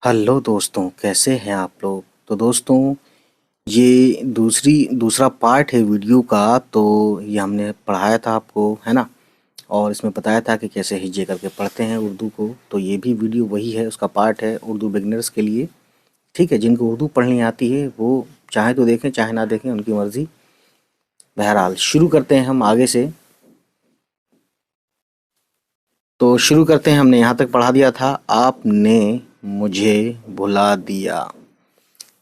Hello दोस्तों, कैसे हैं आप लोग। तो दोस्तों, ये दूसरा पार्ट है वीडियो का। तो ये हमने पढ़ाया था आपको, है ना। और इसमें बताया था कि कैसे हिज्जे करके पढ़ते हैं उर्दू को। तो ये भी वीडियो वही है, उसका पार्ट है उर्दू बिगनर्स के लिए। ठीक है, जिनको उर्दू पढ़नी आती है वो चाहे तो देखें चाहे ना देखें, उनकी मर्ज़ी। बहरहाल शुरू करते हैं हम आगे से। तो शुरू करते हैं। हमने यहाँ तक पढ़ा दिया था, आपने मुझे भुला दिया।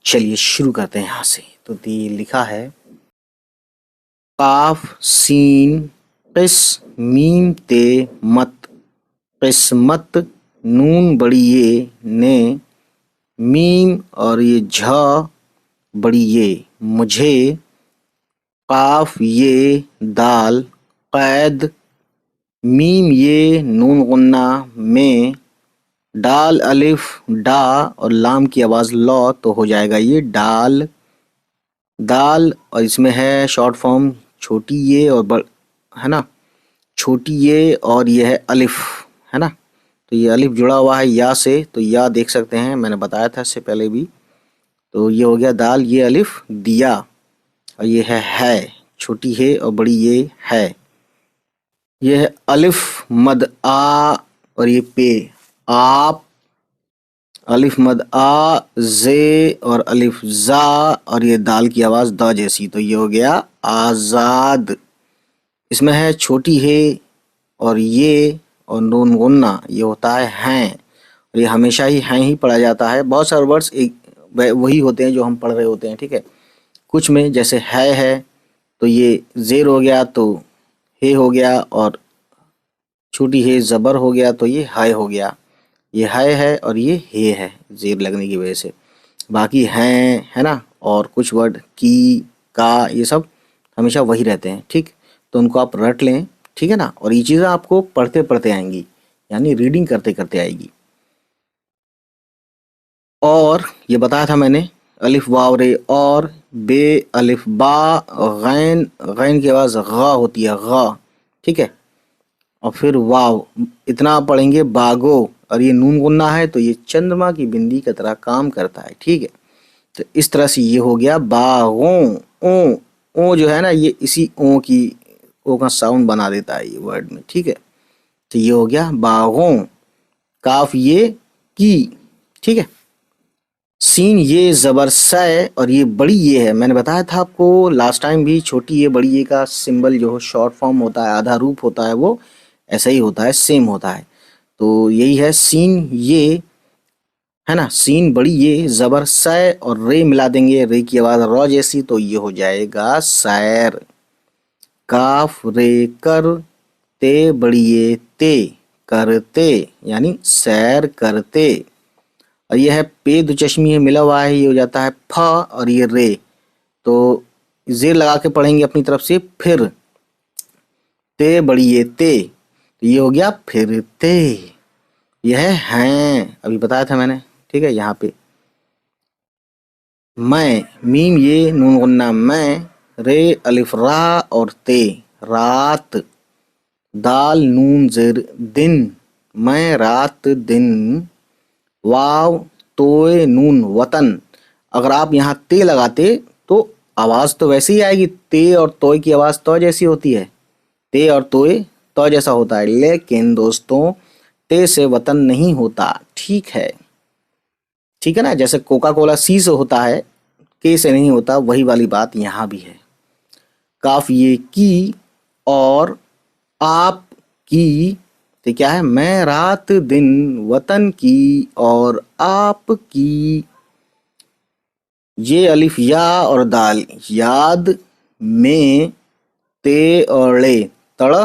चलिए शुरू करते हैं यहाँ से। तो दी लिखा है काफ सीन किस मीम ते मत किस्मत नून बड़ी ये ने मीम और ये झ बड़ी ये मुझे काफ ये दाल कैद मीम ये नून गुन्ना में डाल अलिफ डा और लाम की आवाज़ लौ तो हो जाएगा ये डाल दाल। और इसमें है शॉर्ट फॉर्म छोटी ये और है ना, छोटी ये और ये है अलिफ, है ना। तो ये अलिफ जुड़ा हुआ है या से, तो या देख सकते हैं, मैंने बताया था इससे पहले भी। तो ये हो गया दाल, ये अलिफ दिया, और ये है छोटी है और बड़ी ये है। ये है अलिफ मद आ और ये पे आप, अलिफ मद आ जे और अलिफ जा और ये दाल की आवाज़ द जैसी, तो ये हो गया आज़ाद। इसमें है छोटी है और ये और नून गुन्ना, ये होता है हैं। और ये हमेशा ही हैं ही पढ़ा जाता है। बहुत सारे वर्ड्स एक वही होते हैं जो हम पढ़ रहे होते हैं, ठीक है। कुछ में जैसे है तो ये जेर हो गया तो हे हो गया, और छोटी है ज़बर हो गया तो ये हाय हो गया। ये हाय है और ये हे है जेर लगने की वजह से। बाकी हैं, है ना। और कुछ वर्ड की का ये सब हमेशा वही रहते हैं, ठीक। तो उनको आप रट लें, ठीक है ना। और ये चीज़ें आपको पढ़ते पढ़ते आएंगी, यानी रीडिंग करते करते आएगी। और ये बताया था मैंने, अलिफ वाव रे और बे अलिफ बा गैन, गैन की आवाज़ गा होती है गा, ठीक है। और फिर वाव, इतना आप पढ़ेंगे बागो, और ये नून गुन्ना है तो ये चंद्रमा की बिंदी की तरह काम करता है, ठीक है। तो इस तरह से ये हो गया बागों। ओ ओ जो है ना, ये इसी ओ की ओ का साउंड बना देता है ये वर्ड में, ठीक है। तो ये हो गया बागों। काफ ये की, ठीक है। सीन ये ज़बर सै और ये बड़ी ये है। मैंने बताया था आपको लास्ट टाइम भी, छोटी ये बड़ी ये का सिंबल जो शॉर्ट फॉर्म होता है, आधा रूप होता है, वो ऐसा ही होता है, सेम होता है। तो यही है सीन ये, है ना। सीन बड़ी ये ज़बर सै और रे मिला देंगे, रे की आवाज़ रॉ जैसी, तो ये हो जाएगा सैर। काफ रे कर ते बड़ी ये ते करते, यानी सैर करते। और ये है पे दो चश्मी है मिला हुआ है, ये हो जाता है फ और ये रे। तो जेर लगा के पढ़ेंगे अपनी तरफ से, फिर ते बड़ी ये ते, तो ये हो गया फिरते। यह हैं अभी बताया था मैंने, ठीक है। यहाँ पे मैं, मीम ये नून गुन्ना मैं, रे अलिफ रा और ते रात, दाल नून जेर दिन मैं रात दिन, वाव तोए नून वतन। अगर आप यहाँ ते लगाते तो आवाज़ तो वैसे ही आएगी, ते और तोय की आवाज़ तो जैसी होती है, ते और तोय तो जैसा होता है। लेकिन दोस्तों ते से वतन नहीं होता, ठीक है, ठीक है ना। जैसे कोका कोला सी से होता है, के से नहीं होता, वही वाली बात यहाँ भी है। काफ ये की और आप की, तो क्या है, मैं रात दिन वतन की और आप की। ये अलिफ या और दाल याद में, ते और ले तड़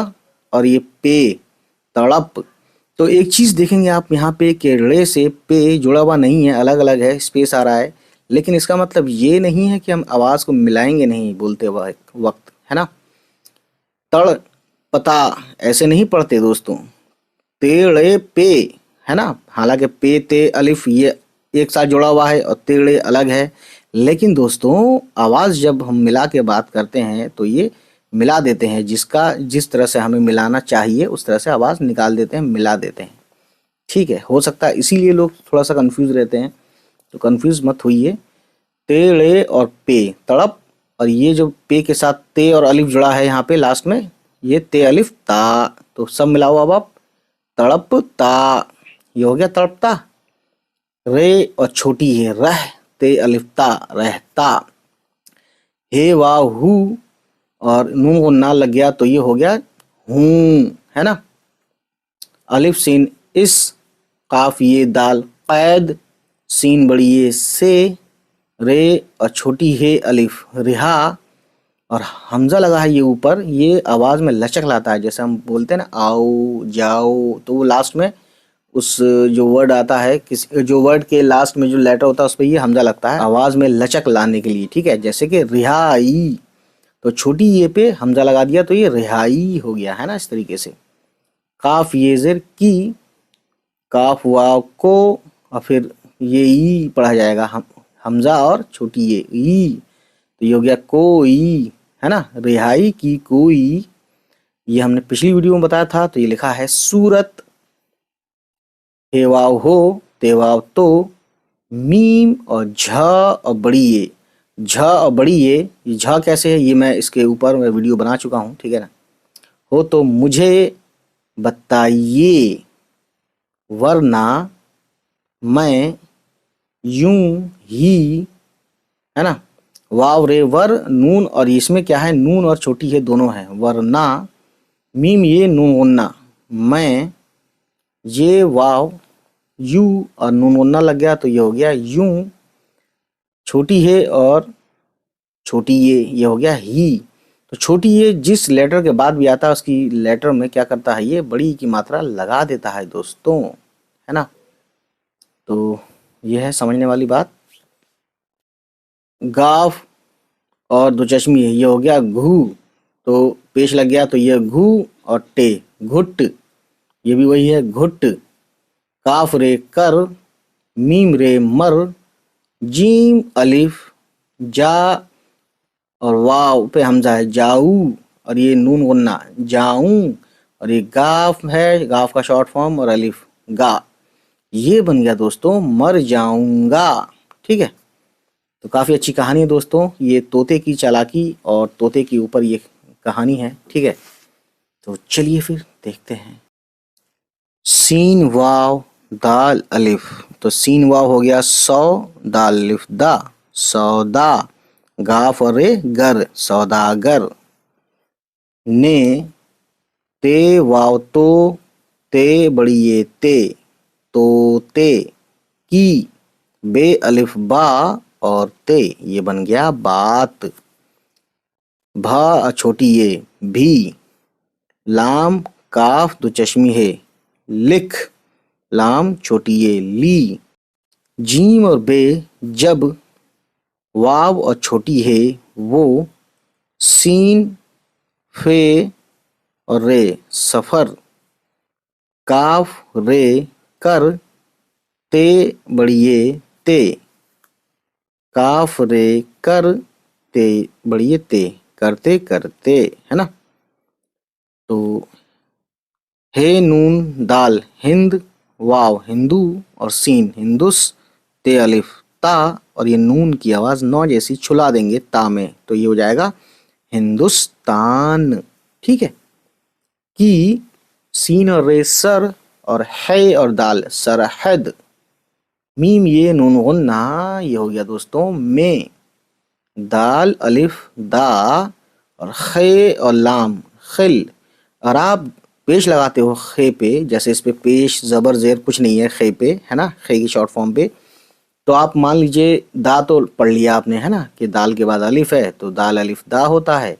और ये पे तड़प। तो एक चीज़ देखेंगे आप यहाँ पे कि रे से पे जुड़ा हुआ नहीं है, अलग अलग है, स्पेस आ रहा है। लेकिन इसका मतलब ये नहीं है कि हम आवाज़ को मिलाएंगे नहीं बोलते वक्त, है ना। तड़ पता ऐसे नहीं पढ़ते दोस्तों, तेड़े पे, है ना। हालांकि पे ते अलिफ ये एक साथ जुड़ा हुआ है और तेड़े अलग है। लेकिन दोस्तों आवाज़ जब हम मिला के बात करते हैं तो ये मिला देते हैं, जिसका जिस तरह से हमें मिलाना चाहिए उस तरह से आवाज़ निकाल देते हैं, मिला देते हैं। ठीक है, हो सकता है इसीलिए लोग थोड़ा सा कंफ्यूज रहते हैं, तो कंफ्यूज मत होइए। तेड़े और पे तड़प, और ये जो पे के साथ ते और अलिफ जुड़ा है यहाँ पे लास्ट में, ये ते अलिफ ता, तो सब मिलाओ अब आप, तड़प ता, ये हो गया तड़पता। रे और छोटी है रह, ते अलिफ ता रहता। हे वाह हु, और नून को ना लग गया तो ये हो गया हूँ, है ना। अलिफ सीन इस, काफ ये दाल कैद, सीन बड़ी ये से, रे और छोटी है अलिफ रिहा, और हमजा लगा है ये ऊपर, ये आवाज में लचक लाता है, जैसे हम बोलते हैं ना आओ जाओ, तो वो लास्ट में उस जो वर्ड आता है, किसी जो वर्ड के लास्ट में जो लेटर होता है उस पर ये हमजा लगता है आवाज में लचक लाने के लिए, ठीक है। जैसे कि रिहाई, तो छोटी ये पे हमजा लगा दिया तो ये रिहाई हो गया, है ना, इस तरीके से। काफ ये जेर की, काफ वाव को, और फिर ये ई पढ़ा जाएगा, हमजा और छोटी ये ई, तो ये हो गया कोई, है ना, रिहाई की कोई। ये हमने पिछली वीडियो में बताया था, तो ये लिखा है सूरत। हे वाव हो, ते वाव तो, मीम और झ और बड़ी ये, झ और बड़ी ये झ कैसे है ये मैं इसके ऊपर मैं वीडियो बना चुका हूँ, ठीक है ना। हो तो मुझे बताइए, वरना मैं यूं ही, है ना। वाव रे वर नून, और इसमें क्या है, नून और छोटी है दोनों है, वरना मीम ये नून गुन्ना, मैं ये वाव यू और नून गुन्ना लग गया तो ये हो गया यूं, छोटी है और छोटी ये हो गया ही। तो छोटी ये जिस लेटर के बाद भी आता है उसकी लेटर में क्या करता है, ये बड़ी की मात्रा लगा देता है दोस्तों, है ना। तो ये है समझने वाली बात। गाफ और दो चश्मी है, ये हो गया घू, तो पेश लग गया तो ये घू, और टे घुट, ये भी वही है घुट। काफ रे कर, मीम रे मर, जीम अलिफ जा, और वाव पे हमजा है जाऊ, और ये नून गुन्ना जाऊं, और ये गाफ है, गाफ का शॉर्ट फॉर्म, और अलिफ गा, ये बन गया दोस्तों मर जाऊंगा, ठीक है। तो काफ़ी अच्छी कहानी है दोस्तों, ये तोते की चालाकी और तोते के ऊपर ये कहानी है, ठीक है। तो चलिए फिर देखते हैं। सीन वाव दाल अलिफ, तो सीन वाव हो गया सौ, दाल अलिफ दा सौदा, गाफ और रे गर सौदागर। ने ते वाव तो, ते बड़ी ये ते तोते, की बे अलिफ बा और ते, ये बन गया बात। भा छोटी ये भी, लाम काफ दो चश्मी है लिख, लाम छोटी ये ली। जीम और बे जब, वाव और छोटी है वो, सीन फे और रे सफर, काफ रे कर, ते बड़ी ये ते, काफ रे कर, ते बड़ी ये ते, करते करते, है ना। तो हे नून दाल हिंद, वाव हिंदू और सीन हिंदुस, ते अलिफ ता, और ये नून की आवाज नौ जैसी छुला देंगे ता में, तो ये हो जाएगा हिंदुस्तान, ठीक है। की सीन और रे सर, और है और दाल सरहद, मीम ये नून गुन्ना, ये हो गया दोस्तों में, दाल अलिफ दा, और खे और लाम खिल। और आप पेश लगाते हो खे पे, जैसे इस पे पेश जबर जेर कुछ नहीं है खे पे, है ना, खे की शॉर्ट फॉर्म पे, तो आप मान लीजिए दा तो पढ़ लिया आपने, है ना, कि दाल के बाद अलिफ है तो दाल अलिफ दा होता है।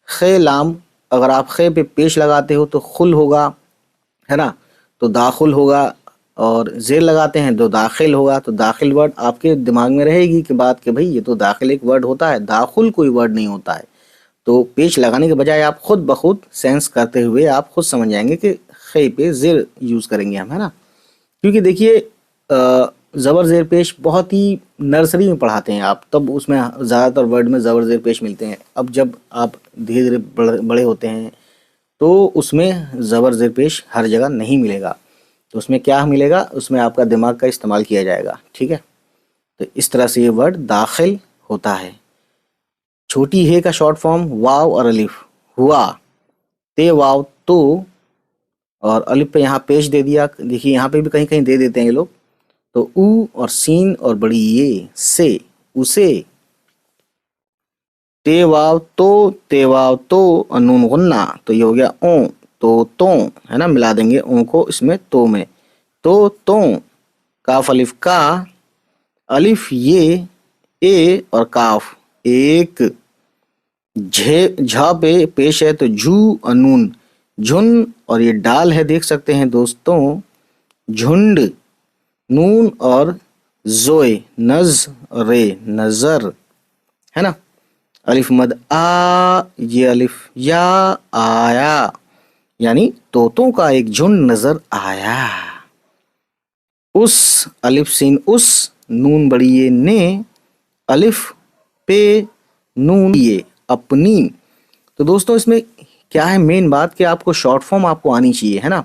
खे लाम, अगर आप खे पे पेश लगाते हो तो खुल होगा, है ना, तो दाखुल होगा, और जेर लगाते हैं तो दाखिल होगा। तो दाखिल वर्ड आपके दिमाग में रहेगी कि बात कि भाई ये तो दाखिल एक वर्ड होता है, दाखुल कोई वर्ड नहीं होता है। तो पेश लगाने के बजाय आप खुद ब खुद सेंस करते हुए आप खुद समझ जाएंगे कि खे पे जेर यूज़ करेंगे हम, है ना। क्योंकि देखिए ज़बर ज़ेर पेश बहुत ही नर्सरी में पढ़ाते हैं आप, तब उसमें ज़्यादातर वर्ड में ज़बर ज़ेर पेश मिलते हैं। अब जब आप धीरे धीरे बड़े होते हैं तो उसमें ज़बर ज़ेर पेश हर जगह नहीं मिलेगा। तो उसमें क्या मिलेगा, उसमें आपका दिमाग का इस्तेमाल किया जाएगा, ठीक है। तो इस तरह से ये वर्ड दाखिल होता है। छोटी हे का शॉर्ट फॉर्म वाव और अलिफ, हुआ, ते वाव तो, और अलिफ पे यहाँ पेश दे दिया, देखिए यहाँ पे भी कहीं कहीं दे देते हैं ये लोग। तो ऊ और सीन और बड़ी ये से, उसे, ते वाव तो और नून गुन्ना, तो ये हो गया ओ, तो है ना, मिला देंगे ओ को इसमें तो में, तो काफ अलिफ का, अलिफ ये, ए और काफ एक, झा पे पेश है तो झू और नून, झुन, और ये डाल है देख सकते हैं दोस्तों, झुंड, नून और जोए, नज रे, नजर, है ना। अलिफ मद आ, ये अलिफ या, आया, यानी तोतों का एक झुंड नजर आया। उस, अलिफ सीन उस, नून बड़ी ये ने, अलिफ पे नून ये अपनी। तो दोस्तों इसमें क्या है मेन बात कि आपको शॉर्ट फॉर्म आपको आनी चाहिए, है ना।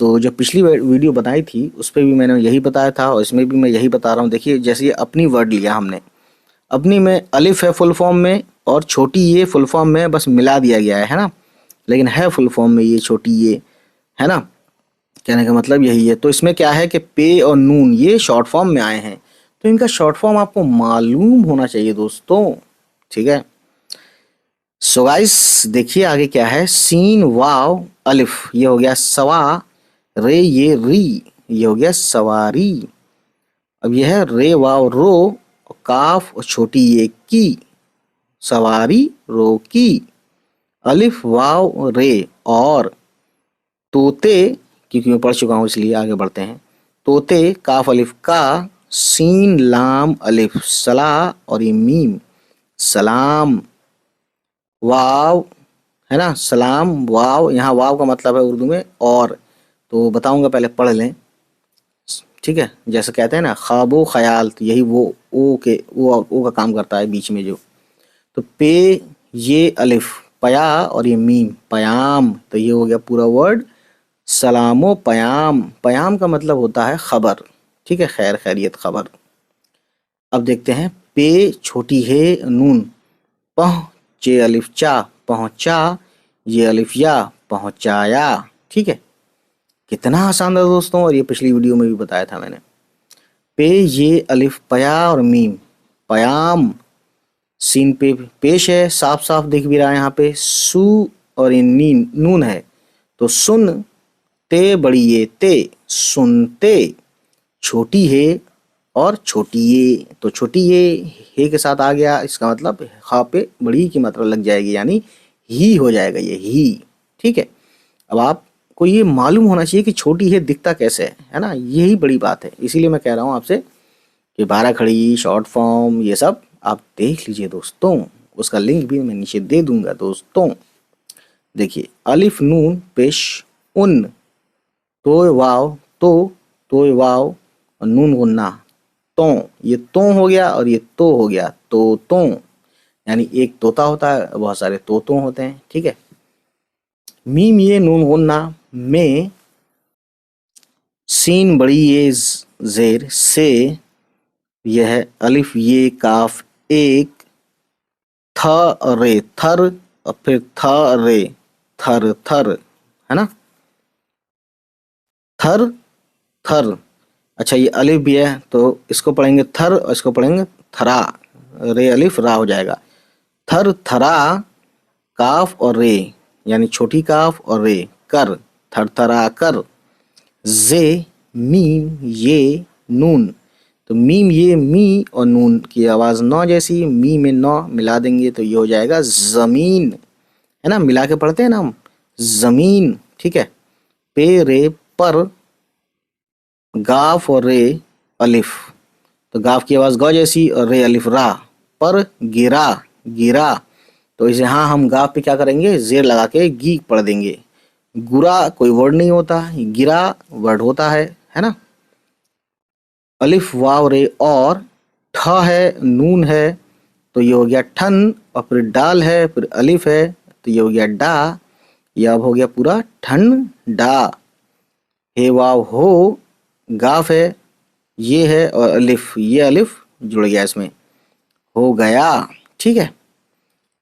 तो जब पिछली वीडियो बनाई थी उस पर भी मैंने यही बताया था और इसमें भी मैं यही बता रहा हूँ। देखिए जैसे ये अपनी वर्ड लिया हमने, अपनी में अलिफ है फुल फॉर्म में और छोटी ये फुल फॉर्म में, बस मिला दिया गया है ना, लेकिन है फुल फॉर्म में ये छोटी ये, है ना। कहने का मतलब यही है। तो इसमें क्या है कि पे और नून ये शॉर्ट फॉर्म में आए हैं, तो इनका शॉर्ट फॉर्म आपको मालूम होना चाहिए दोस्तों, ठीक है। सो गाइस देखिए आगे क्या है, सीन वाव अलिफ ये हो गया सवा, रे ये री ये हो गया सवारी। अब यह है रे वाव रो, और काफ और छोटी ये की, सवारी रो की। अलिफ वाव रे और तोते, क्योंकि मैं पढ़ चुका हूँ इसलिए आगे बढ़ते हैं। तोते, काफ अलिफ का, सीन लाम अलिफ सला, और ये मीम सलाम, वाव, है ना, सलाम वाव, यहाँ वाव का मतलब है उर्दू में और, तो बताऊंगा पहले पढ़ लें, ठीक है। जैसे कहते हैं ना ख्वाबो ख्याल, तो यही वो ओ के ओ का काम करता है बीच में जो। तो पे ये अलिफ पया और ये मीम पयाम, तो ये हो गया पूरा वर्ड सलामो पयाम। पयाम का मतलब होता है खबर, ठीक है, खैर खैरियत खबर। अब देखते हैं पे छोटी है नून, पहुँचे अलिफ चा पहुँचा, ये अलिफ या पहुँचाया, ठीक है। कितना आसान था दोस्तों, और ये पिछली वीडियो में भी बताया था मैंने। पे ये अलिफ पया और मीम पयाम, सीन पे पेश है साफ साफ दिख भी रहा है यहाँ पे, सू और ये नीन नून है तो सुन, ते बड़ी ये ते सुनते, छोटी है और छोटी ये, तो छोटी ये हे के साथ आ गया, इसका मतलब खा पे बड़ी की मात्रा लग जाएगी, यानी ही हो जाएगा ये ही, ठीक है। अब आपको ये मालूम होना चाहिए कि छोटी है दिखता कैसे है ना, यही बड़ी बात है। इसीलिए मैं कह रहा हूँ आपसे कि 12 खड़ी, शॉर्ट फॉर्म, ये सब आप देख लीजिए दोस्तों, उसका लिंक भी मैं नीचे दे दूंगा दोस्तों। देखिए अलिफ नून पेश उन, तो वाव तो वाव और नून गुन्ना तो, ये तो हो गया और ये तो हो गया, तो यानी एक तोता होता है, बहुत सारे तोतों होते हैं, ठीक है। मीम ये नून गुन्ना में, सीन बड़ी ये जेर से, यह है अलिफ ये काफ एक, थ रे थर, और फिर थ रे थर थर, है ना, थर थर। अच्छा ये अलिफ भी है तो इसको पढ़ेंगे थर और इसको पढ़ेंगे थरा, रे अलिफ रा हो जाएगा, थर थरा, काफ और रे यानी छोटी काफ और रे कर, थर थरा कर, जे मीम ये नून, तो मीम ये मी और नून की आवाज़ नौ जैसी, मी में नौ मिला देंगे तो ये हो जाएगा ज़मीन, है ना, मिला के पढ़ते हैं ना हम, ज़मीन, ठीक है। पे रे पर, गाफ और रे अलिफ, तो गाफ की आवाज़ गौ जैसी और रे अलिफ रा, पर गिरा गिरा, तो इसे हाँ हम गाफ पे क्या करेंगे जेर लगा के गी पढ़ देंगे। गुरा कोई वर्ड नहीं होता, गिरा वर्ड होता है ना। अलिफ वाव रे और, ठ है नून है तो ये हो गया ठन, और फिर डाल है फिर अलिफ है तो ये हो गया डा, ये अब हो गया पूरा ठन डा। हे वाव हो गाफ है, ये है, और अलिफ, ये अलिफ जुड़ गया इसमें, हो गया। ठीक है,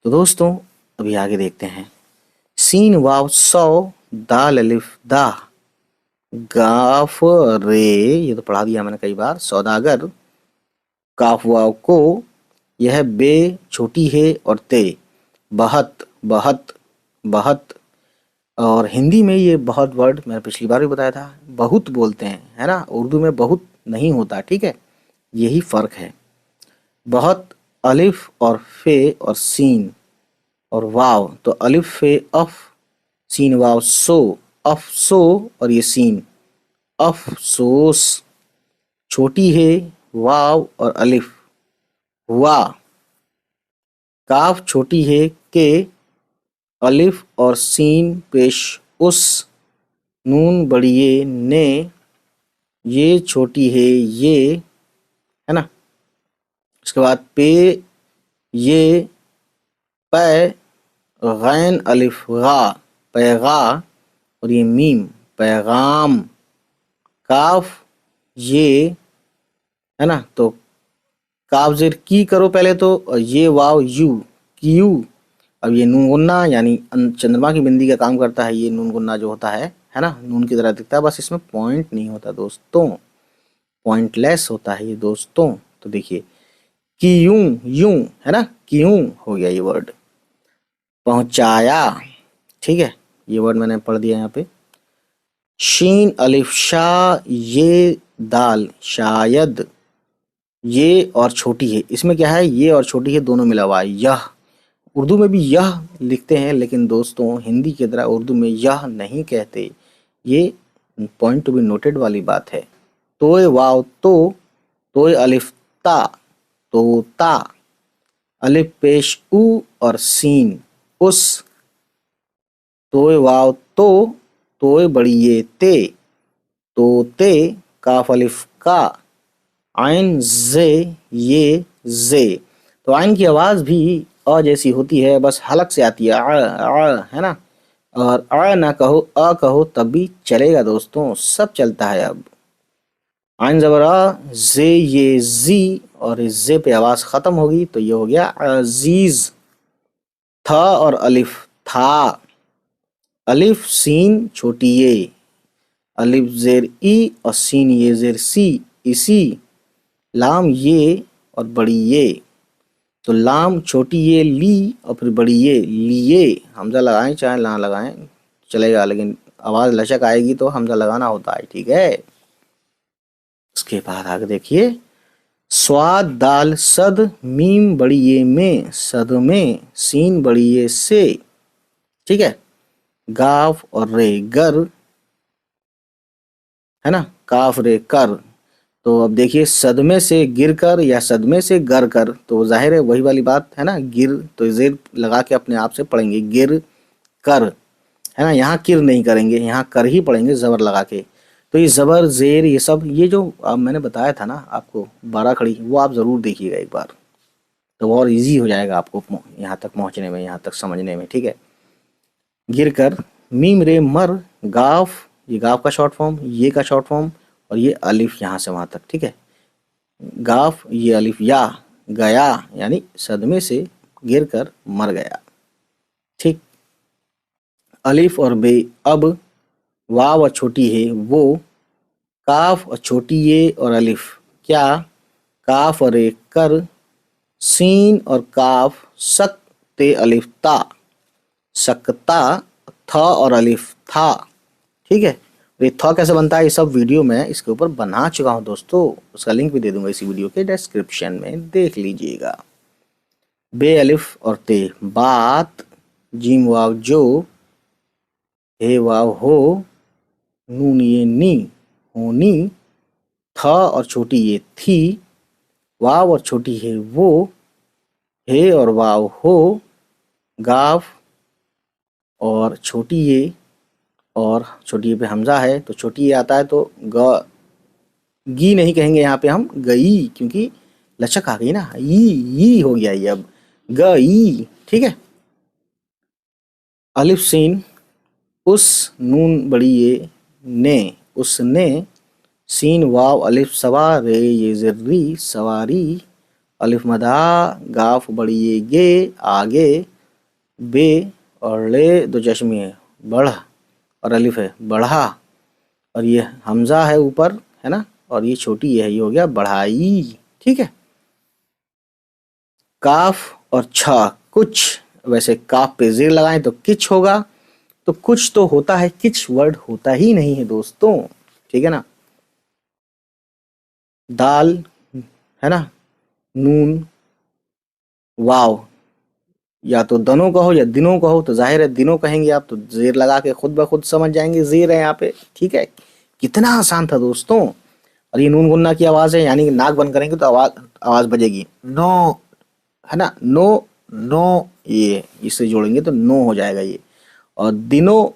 तो दोस्तों अभी आगे देखते हैं। सीन वाव सौ, दाल अलिफ दा, गाफ रे, ये तो पढ़ा दिया मैंने कई बार, सौदागर, काफ वाव को, यह बे छोटी है और ते, बहत बहत बहत। और हिंदी में ये बहुत वर्ड मैंने पिछली बार भी बताया था, बहुत बोलते हैं, है ना, उर्दू में बहुत नहीं होता। ठीक है, यही फ़र्क है। बहुत अलिफ और फे और सीन और वाव, तो अलिफ फे अफ, सीन वाव सो, अफ सो, और ये सीन अफसोस। छोटी है वाव और अलिफ, हुआ। काफ छोटी है के, अलिफ और सीन पेश उस, नून बड़िए ने, ये छोटी है ये, है ना। उसके बाद पे, ये, पै, गैन अलिफ गा, पैगा, और ये मीम पैगाम। काफ ये, है ना, तो काफ जेर की करो पहले तो, और ये वाव यू, क्यू। अब ये नून गुन्ना यानी चंद्रमा की बिंदी का काम करता है, ये नून गुन्ना जो होता है ना, नून की तरह दिखता है, बस इसमें पॉइंट नहीं होता दोस्तों, पॉइंटलेस होता है ये दोस्तों। तो देखिए कि यूं यूं, है ना, क्यों हो गया ये वर्ड। पहुंचाया, ठीक है, ये वर्ड मैंने पढ़ दिया यहाँ पे। शीन अलिफ शाह, ये दाल शायद, ये और छोटी है, इसमें क्या है, ये और छोटी है दोनों मिला हुआ है, यह। उर्दू में भी यह लिखते हैं, लेकिन दोस्तों हिंदी की तरह उर्दू में यह नहीं कहते, ये पॉइंट टू बी नोटेड वाली बात है। तोय वाव तो, तोय अलिफ ता, तोता, अलिफ पेश उ और सीन उस, तोय वाव तो, तोय बड़ी ये ते, तोते, काफ अलिफ का, आइन जे, ये जे। तो आइन की आवाज़ भी अ जैसी होती है, बस हलक से आती है, है ना। और अ ना कहो, अ कहो तब भी चलेगा दोस्तों, सब चलता है। अब आइन ज़बर अ, जे ये जी, और इस जे पे आवाज़ ख़त्म होगी तो ये हो गया अजीज़। थ और अलिफ था, अलिफ सीन छोटी ये, अलिफ जेर ई और सीन ये जेर सी, इसी। लाम ये और बड़ी ये, तो लाम छोटी ये ली और फिर बड़ी ये लिए। हमजा लगाएं चाहे ना लगाएं चलेगा, लेकिन आवाज़ लचक आएगी तो हमजा लगाना होता है, ठीक है। उसके बाद आगे देखिए, स्वाद दाल सद, मीम बड़ी ये में, सद में, सीन बड़ी ये से, ठीक है। गाफ और रे गर, है ना, काफ रे कर। तो अब देखिए सदमे से गिर कर या सदमे से गर कर, तो जाहिर है वही वाली बात है ना, गिर तो जेर लगा के अपने आप से पढ़ेंगे, गिर कर, है ना। यहाँ किर नहीं करेंगे, यहाँ कर ही पढ़ेंगे ज़बर लगा के। तो ये ज़बर जेर ये सब, ये जो मैंने बताया था ना आपको 12 खड़ी, वो आप ज़रूर देखिएगा एक बार, तो और इजी हो जाएगा आपको यहाँ तक पहुँचने में, यहाँ तक समझने में, ठीक है। गिर कर, मीम रे मर, गाफ, ये गाफ का शॉर्ट फॉर्म, ये का शॉर्ट फॉर्म, और ये अलिफ यहाँ से वहाँ तक, ठीक है। गाफ, ये अलिफ या, गया यानी सदमे से गिर कर मर गया, ठीक। अलिफ और बे अब, वाव और छोटी है वो, काफ और छोटी ये और अलिफ क्या, काफ और एक कर, सीन और काफ सक ते अलिफ ता, सकता, थ और अलिफ था, ठीक है। तो ये थ कैसे बनता है, ये सब वीडियो मैं इसके ऊपर बना चुका हूँ दोस्तों, उसका लिंक भी दे दूंगा इसी वीडियो के डिस्क्रिप्शन में, देख लीजिएगा। बे अलिफ और ते बात, जीम वाव जो, हे वाव हो, नून ये नी, होनी, थ और छोटी ये थी, वाव और छोटी है वो, हे और वाव हो, गाफ और छोटी ये, और छोटी ये पे हमजा है तो छोटी ये आता है, तो ग गी नहीं कहेंगे यहाँ पे हम, गई, क्योंकि लचक आ गई ना, ई हो गया ये अब, गई, ठीक है। अलिफ सीन उस, नून बड़ी ये ने, उसने, सीन वाव अलिफ सवा रे ये ज़र्री सवारी, अलिफ मदा गाफ बड़ी ये गे आगे, बे और ले दो चश्मे है बढ़, और अलिफ है बढ़ा, और ये हमजा है ऊपर है ना, और ये छोटी है, ये हो गया बढ़ाई। ठीक है। काफ और छ कुछ, वैसे काफ पे जेर लगाएं तो किच होगा, तो कुछ तो होता है, किच वर्ड होता ही नहीं है दोस्तों। ठीक है ना। दाल है ना, नून वाव, या तो दनों कहो या दिनों कहो, तो जाहिर है दिनों कहेंगे आप, तो जेर लगा के खुद ब खुद समझ जाएंगे जेर है यहाँ पे। ठीक है। कितना आसान था दोस्तों। और ये नून गुन्ना की आवाज है, यानी कि नाक बंद करेंगे तो आवाज आवाज बजेगी नो, है ना, नो नो, ये इससे जोड़ेंगे तो नो हो जाएगा ये। और दिनों,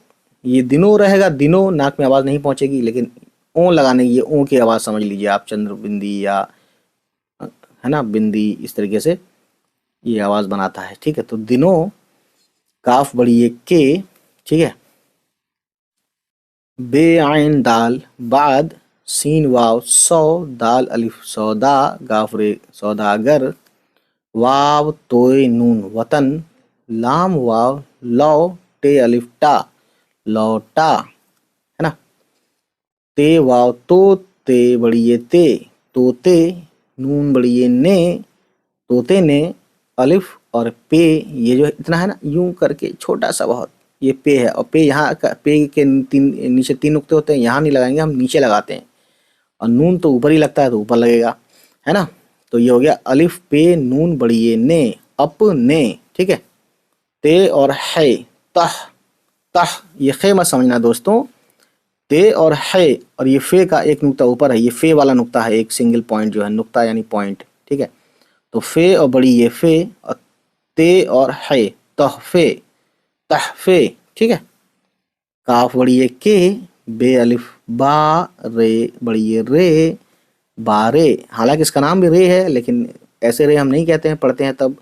ये दिनों रहेगा, दिनों नाक में आवाज नहीं पहुंचेगी, लेकिन ओ लगाने की, ओ की आवाज समझ लीजिए आप, चंद्र बिंदी या है ना बिंदी, इस तरीके से ये आवाज बनाता है। ठीक है। तो दिनों काफ बड़ी एक के, ठीक है, बे आइन दाल बाद, सीन वाव सौ दाल अलिफ सौदा गाफ रे सौदागर, वाव तोय नून वतन, लाम वाव लौ टे अलिफ टा लौटा, है ना, ते वाव तो ते बड़ी ये ते तोते, नून बड़ी ये ने तोते ने, अलिफ और पे, ये जो इतना है ना यूं करके छोटा सा बहुत, ये पे है, और पे यहाँ पे के तीन नीचे तीन नुक्ते होते हैं, यहाँ नहीं लगाएंगे, हम नीचे लगाते हैं, और नून तो ऊपर ही लगता है तो ऊपर लगेगा, है ना। तो ये हो गया अलिफ पे नून बड़ी ये ने अपने। ठीक है। ते और है तह, तह ये खे मत समझना दोस्तों, ते और है, और ये फे का एक नुक्ता ऊपर है, ये फे वाला नुक्ता है, एक सिंगल पॉइंट जो है, नुक्ता यानी पॉइंट। ठीक है। तो फे और बड़ी ये फे, और ते और है तहफे तहफे। ठीक है। काफ बड़ी ये के, बे अलिफ बा रे बड़ी ये रे बारे, हालांकि इसका नाम भी रे है, लेकिन ऐसे रे हम नहीं कहते हैं, पढ़ते हैं तब,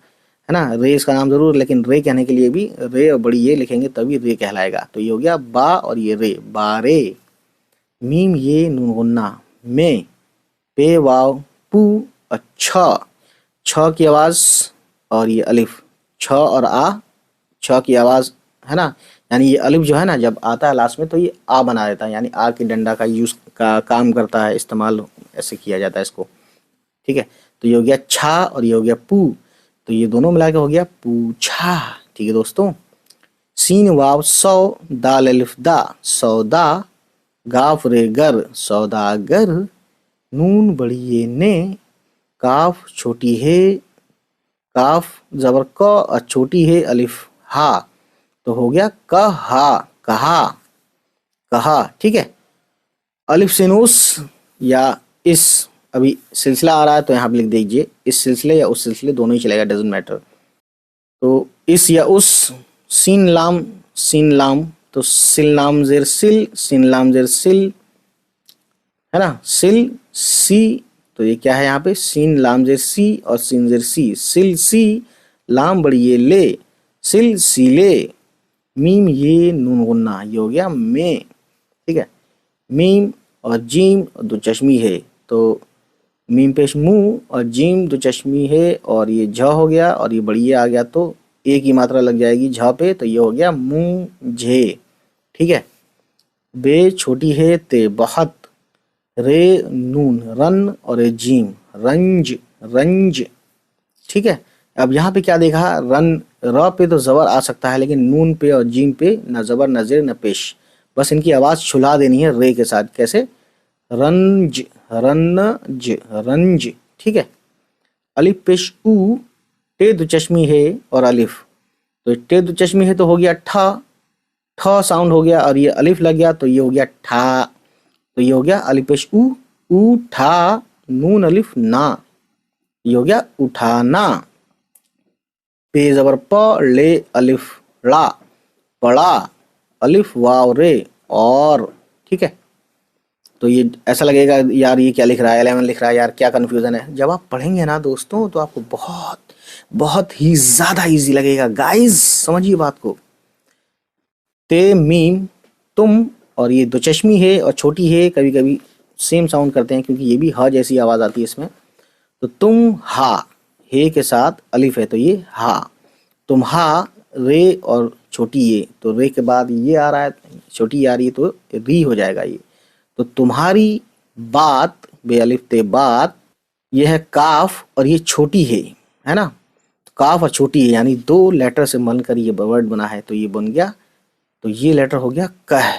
है ना, रे इसका नाम जरूर, लेकिन रे कहने के लिए भी रे और बड़ी ये लिखेंगे तभी रे कहलाएगा। तो ये हो गया बा और ये रे बारे, मीम ये नून गुन्ना में, पे वाव पू, अच्छा छ की आवाज, और ये अलिफ छ और आ, छ की आवाज, है ना, यानी ये अलिफ जो है ना जब आता है लास्ट में तो ये आ बना देता है, यानी आ की डंडा का यूज का काम करता है, इस्तेमाल ऐसे किया जाता है इसको। ठीक है। तो ये हो गया छा और ये हो गया पू, तो ये दोनों मिला के हो गया पूछा। ठीक है दोस्तों। सीन वाव सौ दाल अलिफ दा सौदा, गाफ रे गर सौदागर, नून बड़ी ये ने, काफ छोटी है, काफ जबर क और छोटी है अलिफ हा, तो हो गया कहा कहा कहा। ठीक है। अलिफ सिनूस या इस, अभी सिलसिला आ रहा है तो यहाँ पे लिख दीजिए, इस सिलसिले या उस सिलसिले दोनों ही चलेगा, डजेंट मैटर। तो इस या उस, सीन लाम तो सिल लाम जेर सिल, सीन लाम जेर सिल, है ना, सिल सी, तो ये क्या है यहाँ पे, सीन लाम जेर सी और सीन जेर सी, सिल सी, लाम बड़ी ये ले सिल सीले, मीम ये नून गुन्ना, ये हो गया में। ठीक है। मीम और जीम और दो चश्मी है, तो मीम पेश मुंह और जीम दो चश्मी है, और ये झ हो गया, और ये बड़ी ये आ गया, तो एक ही मात्रा लग जाएगी झ पे, तो ये हो गया मुंह झे। ठीक है। बे छोटी है ते बहुत, रे नून रन, और ये जीम रंज रंज। ठीक है। अब यहाँ पे क्या देखा, रन र पे तो जबर आ सकता है, लेकिन नून पे और जीम पे न जबर न जेर न पेश, बस इनकी आवाज छुला देनी है रे के साथ। कैसे, रंज रनज रंज। ठीक है। अलिफ पेश ऊ, टे दो चश्मी है और अलिफ, तो टे दो चश्मी है तो हो गया ठा, ठ साउंड हो गया, और ये अलिफ लग गया तो ये हो गया ठा, तो ये हो गया अलिफ पेश ऊ ठा, नून अलिफ ना, ये हो गया उठाना। पे जबर प ले अलिफ ला पड़ा, अलिफ वाव रे और। ठीक है। तो ये ऐसा लगेगा यार ये क्या लिख रहा है, 11 लिख रहा है यार, क्या कन्फ्यूजन है। जब आप पढ़ेंगे ना दोस्तों तो आपको बहुत बहुत ही ज्यादा इजी लगेगा। गाइस समझिए बात को। ते मीम तुम और ये दो चश्मी है और छोटी है, कभी कभी सेम साउंड करते हैं क्योंकि ये भी हा जैसी आवाज़ आती है इसमें। तो तुम हा, हे के साथ अलिफ है तो ये हा, तुम हा, रे और छोटी ये, तो रे के बाद ये आ रहा है, छोटी आ रही है तो री हो जाएगा ये। तो तुम्हारी बात, बे अलिफ ते बात, ये है काफ और ये छोटी है ना। काफ और छोटी है यानी दो लेटर से मिलकर ये वर्ड बना है, तो ये बन गया, तो ये लेटर हो गया कह।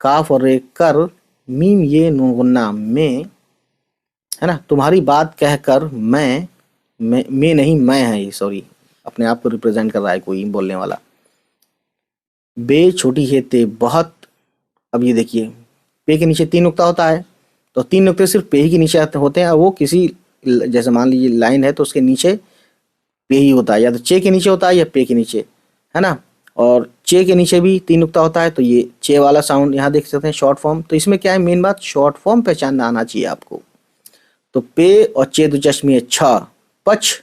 काफ और रे कर, मीम ये नून गुन्ना में, है ना। तुम्हारी बात कह कर मैं नहीं मैं है ये, सॉरी, अपने आप को रिप्रेजेंट कर रहा है कोई बोलने वाला। बे छोटी है ते बहुत। अब ये देखिए, पे के नीचे 3 नुक्ता होता है, तो 3 नुक्ते सिर्फ पे ही के नीचे होते हैं, और वो किसी, जैसे मान लीजिए लाइन है तो उसके नीचे पे ही होता है, या तो चे के नीचे होता है या पे के नीचे, है ना। और चे के नीचे भी 3 नुक्ता होता है, तो ये चे वाला साउंड यहाँ देख सकते हैं, शॉर्ट फॉर्म। तो इसमें क्या है, मेन बात शॉर्ट फॉर्म पहचानना आना चाहिए आपको। तो पे और चे दो चश्मे छ, पछ,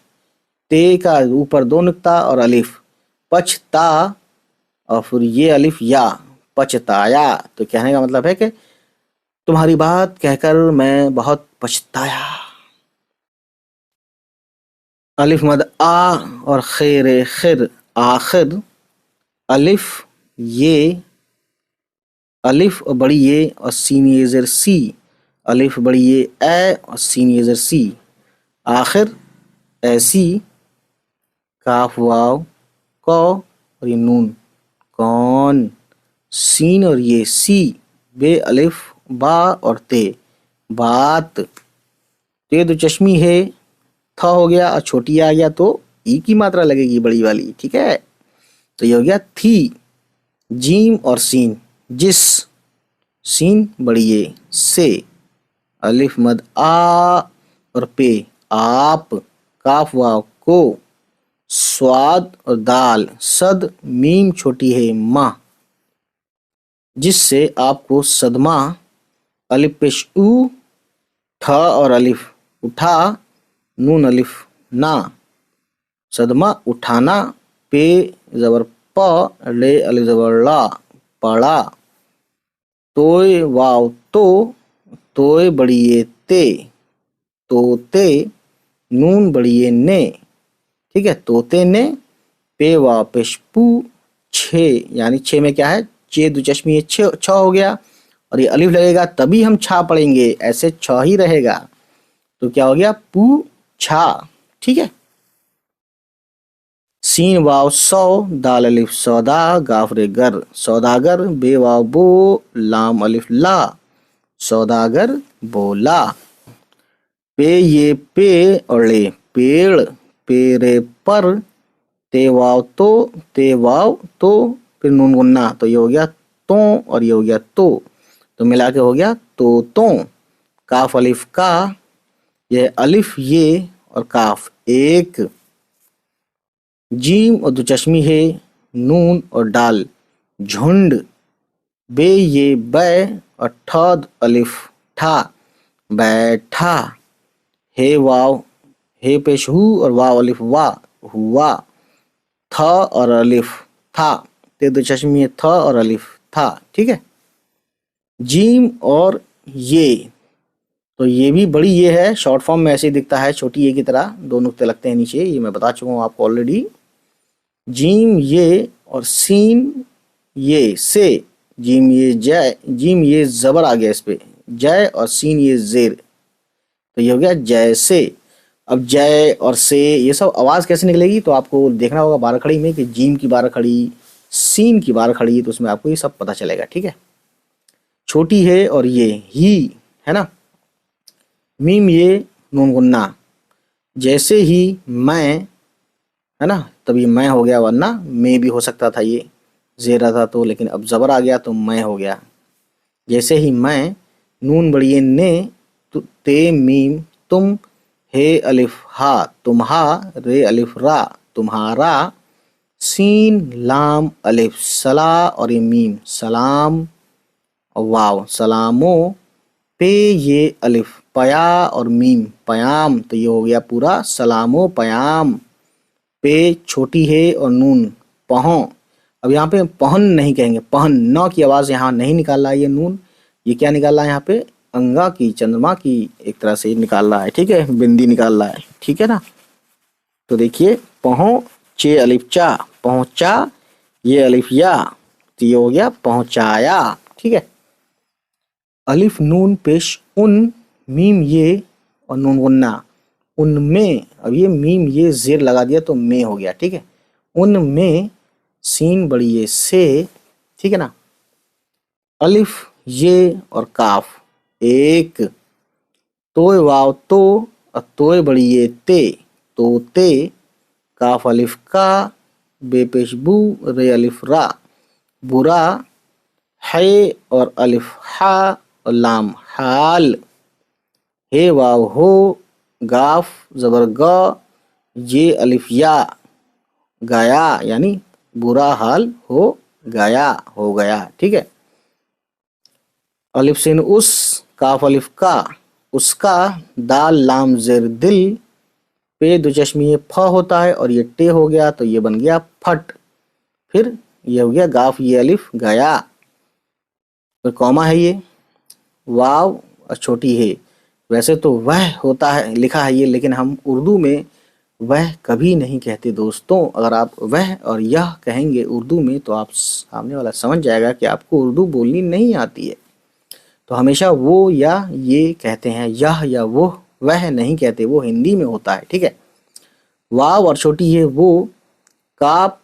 ते का ऊपर 2 नुक्ता और अलिफ, पछता, और फिर ये अलिफ या, पछताया। तो कहने का मतलब है कि तुम्हारी बात कहकर मैं बहुत पछताया। अलिफ मद आ और खैर खिर, आखिर, अलिफ ये, अलिफ और बड़ी ये और सीन ये ज़ेर सी, अलिफ बड़ी ये ए और सीन ये ज़ेर सी, आखिर ऐसी, काफ वाव कौ और ये नून कौन, सीन और ये सी, बे अलिफ बा और ते बात, ते दो चश्मी है, था हो गया और छोटी आ गया तो ई की मात्रा लगेगी बड़ी वाली, ठीक है। तो ये हो गया थी। जीम और सीन, जिस, सीन बड़ी ये से, अलिफ मद आ और पे आप, काफ वाव को, स्वाद और दाल, सद, मीम छोटी है माँ, जिससे आपको सदमा, अलिफ पेश ऊ, ठ और अलिफ उठा, नून अलिफ ना, सदमा उठाना, पे जबर प, ले अलिफ जबर ला, पड़ा, तोय वाव तो, तोय बड़ी ये ते, तोते, नून बड़ी ये ने, ठीक है, तोते ने, पे वाव पेश पू, छे, यानी छे में क्या है, चे दो चश्मी है, छ हो गया, और ये अलिफ लगेगा तभी हम छा पढ़ेंगे, ऐसे छ ही रहेगा, तो क्या हो गया, पू छा, ठीक है। सीन वाव सौ, दाल अलिफ सौदा, गाफ रे गर, सौदागर, बे वाव बो, लाम अलिफ ला, सौदागर बोला, पे ये पे और ले पेड़, पेरे पर, ते वाव तो, फिर नून गुन्ना, तो ये हो गया तो और ये हो गया तो मिला के हो गया तो। काफ अलिफ का, यह अलिफ ये और काफ एक, जीम और दो चश्मी है, नून और डाल, झुंड, बे ये बै और ठ अलिफ ठा, बैठा, हे वाव, हे पेश हु और वाव अलिफ वा, हुआ, थ और अलिफ था, ते दो चश्मी है, थ और अलिफ था, ठीक है। जीम और ये, तो ये भी बड़ी ये है, शॉर्ट फॉर्म में ऐसे ही दिखता है, छोटी ये की तरह, 2 नुक्ते लगते हैं नीचे, ये मैं बता चुका हूँ आपको ऑलरेडी। जीम ये और सीन ये से, जीम ये जय, जीम ये जबर आ गया इस पे, जय, और सीन ये जेर, तो ये हो गया जैसे। अब जय और से ये सब आवाज़ कैसे निकलेगी, तो आपको देखना होगा 12 खड़ी में कि जीम की 12 खड़ी, सीन की 12 खड़ी, तो उसमें आपको ये सब पता चलेगा, ठीक है। छोटी है और ये ही, है ना। मीम ये नून गुन्ना, जैसे ही मैं, है ना, तभी मैं हो गया, वरना मैं भी हो सकता था, ये जेरा था तो, लेकिन अब जबर आ गया तो मैं हो गया। जैसे ही मैं, नून बड़िए ने, ते मीम तुम, हे अलिफ हा तुम्हा, रे अलिफ रा तुम्हारा, सीन लाम अलिफ सला और ये मीम सलाम, और वाव सलामो, पे ये अलिफ पया और मीम पयाम, तो ये हो गया पूरा सलामो पयाम। पे छोटी है और नून पहों, अब यहाँ पे पहन नहीं कहेंगे, पहन, न की आवाज़ यहाँ नहीं निकाल रहा है ये नून, ये क्या निकाल रहा है यहाँ पे, अंगा की, चंद्रमा की एक तरह से निकाल रहा है, ठीक है, बिंदी निकाल रहा है, ठीक है ना। तो देखिए पहुँचे अलिफ चा, पहुँचा, ये अलिफ या, तो ये हो गया पहुँचाया, ठीक है। अलिफ नून पेश उन, मीम ये और नून गुन्ना, उनमें, अब ये मीम ये जेर लगा दिया तो में हो गया, ठीक है। उनमें सीन बड़ी ये से, ठीक है ना। अलिफ ये और काफ एक, तोय वाव तो और तोय बड़ी ये ते, तो ते, काफ अलिफ का, बे पेश बू, रे अलिफ रा, बुरा, है और अलिफ हा और लाम हाल, हे वाव हो, गाफ जबर ग, ये अलिफ या, गया, यानी बुरा हाल हो गया, हो गया, ठीक है। अलिफ सिन उस, काफ अलिफ का, उसका, दाल लाम जेर दिल, पे दो चश्मी फ होता है और ये टे हो गया तो ये बन गया फट, फिर ये हो गया गाफ ये अलिफ गया, फिर कॉमा है ये, वाव और छोटी है। वैसे तो वह होता है लिखा है ये, लेकिन हम उर्दू में वह कभी नहीं कहते दोस्तों। अगर आप वह और यह कहेंगे उर्दू में तो आप सामने वाला समझ जाएगा कि आपको उर्दू बोलनी नहीं आती है। तो हमेशा वो या ये कहते हैं, यह या वो वह नहीं कहते, वो हिंदी में होता है, ठीक है। वाव और छोटी है वो, काफ,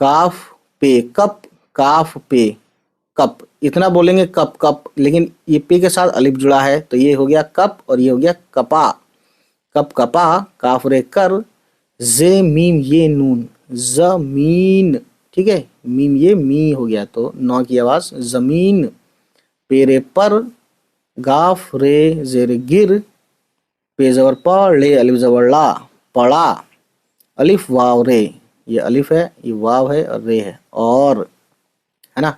काफ पे कप, काफ पे कप, इतना बोलेंगे कप कप, लेकिन ये पे के साथ अलिफ जुड़ा है तो ये हो गया कप और ये हो गया कपा, कप कपा, काफ रे कर, जे मीम ये नून, जमीन, ठीक है, मीम ये मी हो गया तो नौ की आवाज जमीन, पेरे पर, गाफ रे जेर गिर, पे जबर प, ले अलिफ जबर ला, पड़ा, अलिफ वाव रे, ये अलिफ है, ये वाव है और रे है, और, है ना।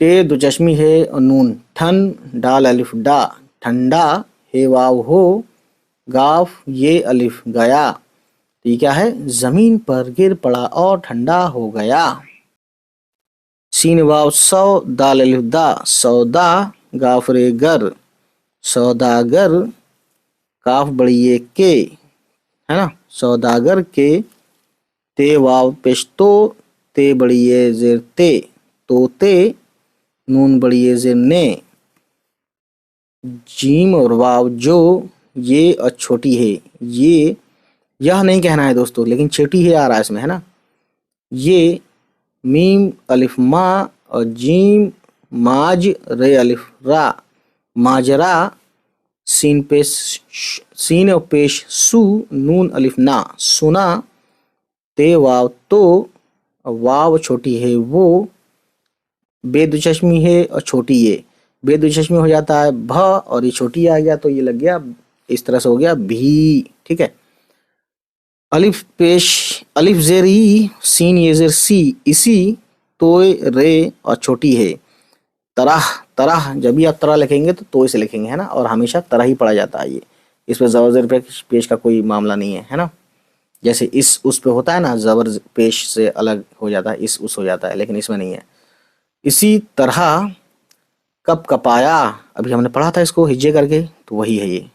टे दो चश्मी है और नून, ठन, डाल अलिफ डा, ठंडा, हे वाव हो, गाफ ये अलिफ गया, तो ये क्या है, जमीन पर गिर पड़ा और ठंडा हो गया। सीन वाव सौ, दाल अलिफ दा, सौदा, गाफ रे गर, सौदागर, काफ बड़ी ये के, है ना, सौदागर के, ते वाव पेश ते बड़ी ये जेर ते, तोते, नून बड़ी ये जेर ने, जीम और वाव जो, ये और छोटी है ये, यह नहीं कहना है दोस्तों, लेकिन छोटी है आ रहा है इसमें, है ना। ये मीम अलिफ मा और जीम माज, रे अलिफ रा, माजरा, सीन पेश, सीन और पेश सु, नून अलिफ ना, सुना, ते वाव तो, वाव छोटी है वो, बेदुचश्मी है और छोटी ये, बेदुचश्मी हो जाता है भ और ये छोटी आ गया तो ये लग गया, इस तरह से हो गया भी, ठीक है। अलिफ पेश, अलिफ जेर ई, सीन ये जेर सी, इसी, तोय रे और छोटी है, तरह, तरह, जब भी आप तरह लिखेंगे तो तोय से लिखेंगे, है ना, और हमेशा तरह ही पढ़ा जाता है ये, इसमें जबर जेर पेश का कोई मामला नहीं है, है ना। जैसे इस उस पे होता है ना, जबर पेश से अलग हो जाता है, इस उस हो जाता है, लेकिन इसमें नहीं है। इसी तरह कप कपाया, अभी हमने पढ़ा था इसको हिज्जे करके, तो वही है ये,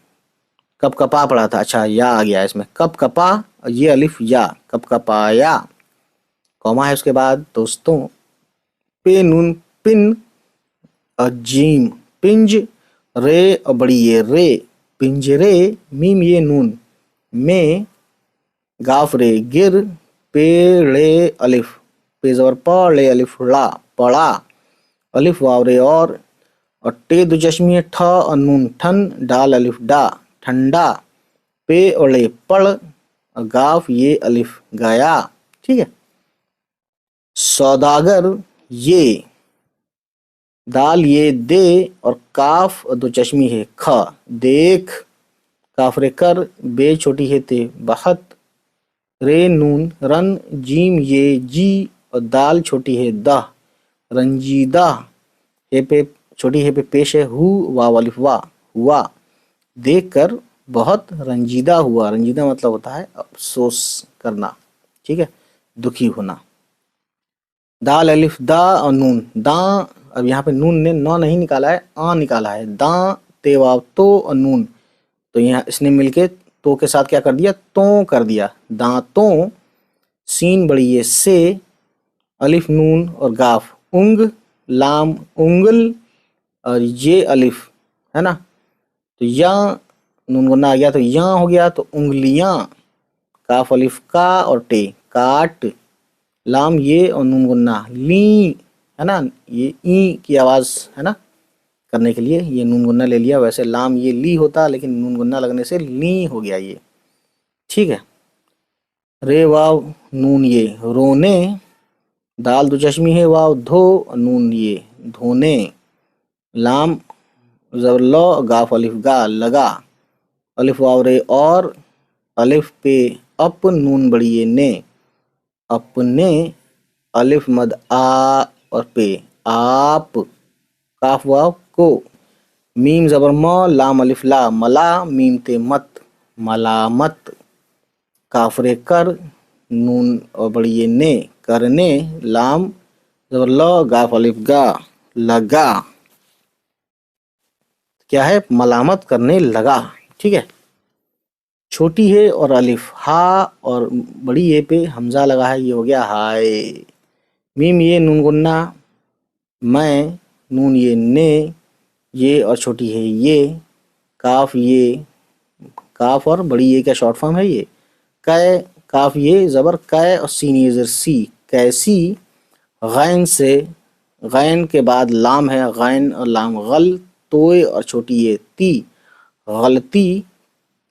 कप कपा पढ़ा था, अच्छा या आ गया इसमें, कप कपा, ये अलिफ या, कप कपाया, कॉमा है उसके बाद दोस्तों, पे नून पिन, अजीम, पिंज, रे और बड़ी ये रे, पिंजरे, मीम ये नून, में, गाफ रे गिर, पेड़े अलिफ, पे जबर प, ले अलिफ ला, पड़ा, अलिफ वाव रे और टे दो चश्मी ठ और नून ठन, डाल अलिफ डा, ठंडा, पे और ले पड़, गाफ ये अलिफ गया, ठीक है। सौदागर ये, दाल ये दे और काफ और दो चश्मी है ख, देख, काफ रे कर, बे छोटी है ते बहत, रे नून रन, जीम ये जी और दाल छोटी है दा, रंजीदा, हे पे छोटी है पे पेश है हु, वाव अलिफ वा, हुआ, देख कर बहुत रंजीदा हुआ, रंजीदा मतलब होता है अफसोस करना, ठीक है। दुखी होना। दाल अलिफ दा और नून दा, अब यहाँ पे नून ने न नहीं निकाला है, आ निकाला है। दा ते वाव तो और नून, तो यहाँ इसने मिलके तो के साथ क्या कर दिया, तो कर दिया। दांतों, सीन बड़ी ये से, अलिफ नून और गाफ उंग, लाम उंगल, और ये अलिफ है ना, तो या नून गुन्ना आ गया तो या हो गया, तो उंगलियां। काफ अलिफ का और टे काट, लाम ये और नून गुन्ना ली, है ना, ये ई की आवाज है ना करने के लिए ये नून गुन्ना ले लिया। वैसे लाम ये ली होता, लेकिन नून गुन्ना लगने से ली हो गया ये, ठीक है। रे वाव नून ये रोने, दाल दो चश्मी है, वाव धो, नून ये धोने, लाम जबर लो, गाफ अलिफ गा लगा, अलिफ वाव रे और, अलिफ पे अप, नून बड़ी ये ने, अपने, अलिफ मद आ और पे आप, काफ वाव को, मीम जबर म, लाम अलिफ ला मला, मीम ते मत मलामत, काफरे कर, नून और बड़ी ये ने करने, लाम जबर ल, गाफ अलिफ गा लगा, क्या है, मलामत करने लगा, ठीक है। छोटी है और अलिफ हा और बड़ी ये पे हमजा लगा है, ये हो गया हाय। मीम ये नून गुन्ना, मैं, नून ये ने, ये और छोटी है ये, काफ ये, काफ और बड़ी ये क्या शॉर्ट फॉर्म है ये, कै, काफ ये जबर कै और सीन ये जर सी, कैसी, गैन से, गैन के बाद लाम है, गैन और लाम गल, तोय और छोटी ये ती, गलती,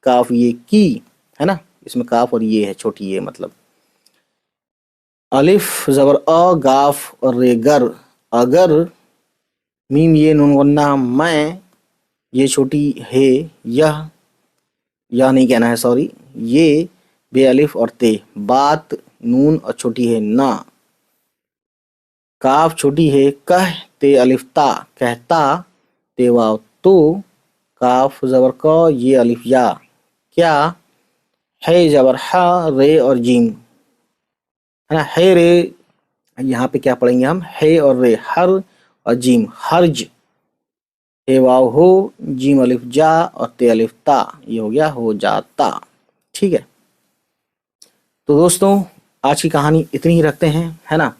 काफ ये की, है ना, इसमें काफ और ये है छोटी ये मतलब। अलिफ जबर अ, गाफ और रे गर, अगर, मीम ये नून गुन्ना मैं, ये छोटी है यह नहीं कहना है सॉरी, ये बे अलिफ और ते, बात, नून और छोटी है ना, काफ छोटी है कह, ते अलिफ ता कहता, ते वाव तो, काफ जबर क, ये अलिफ या क्या, है जबर हा, रे और जीम, है ना, है रे, यहाँ पे क्या पढ़ेंगे हम, है और रे, हर और जीम हर्ज, हे वाव हो, जीम अलिफ जा और ते अलिफ ता, ये हो गया हो जाता, ठीक है। तो दोस्तों आज की कहानी इतनी ही रखते हैं, है ना,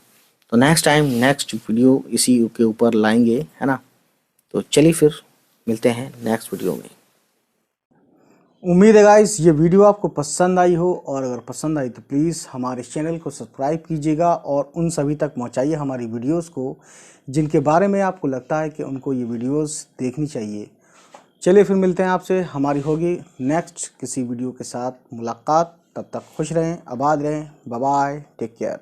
तो नेक्स्ट टाइम नेक्स्ट वीडियो इसी के ऊपर लाएंगे, है ना, तो चलिए फिर मिलते हैं नेक्स्ट वीडियो में। उम्मीद है गाइस ये वीडियो आपको पसंद आई हो, और अगर पसंद आई तो प्लीज़ हमारे चैनल को सब्सक्राइब कीजिएगा और उन सभी तक पहुंचाइए हमारी वीडियोस को जिनके बारे में आपको लगता है कि उनको ये वीडियोस देखनी चाहिए। चलिए फिर मिलते हैं आपसे, हमारी होगी नेक्स्ट किसी वीडियो के साथ मुलाकात। तब तक खुश रहें, आबाद रहें, बाय बाय, टेक केयर।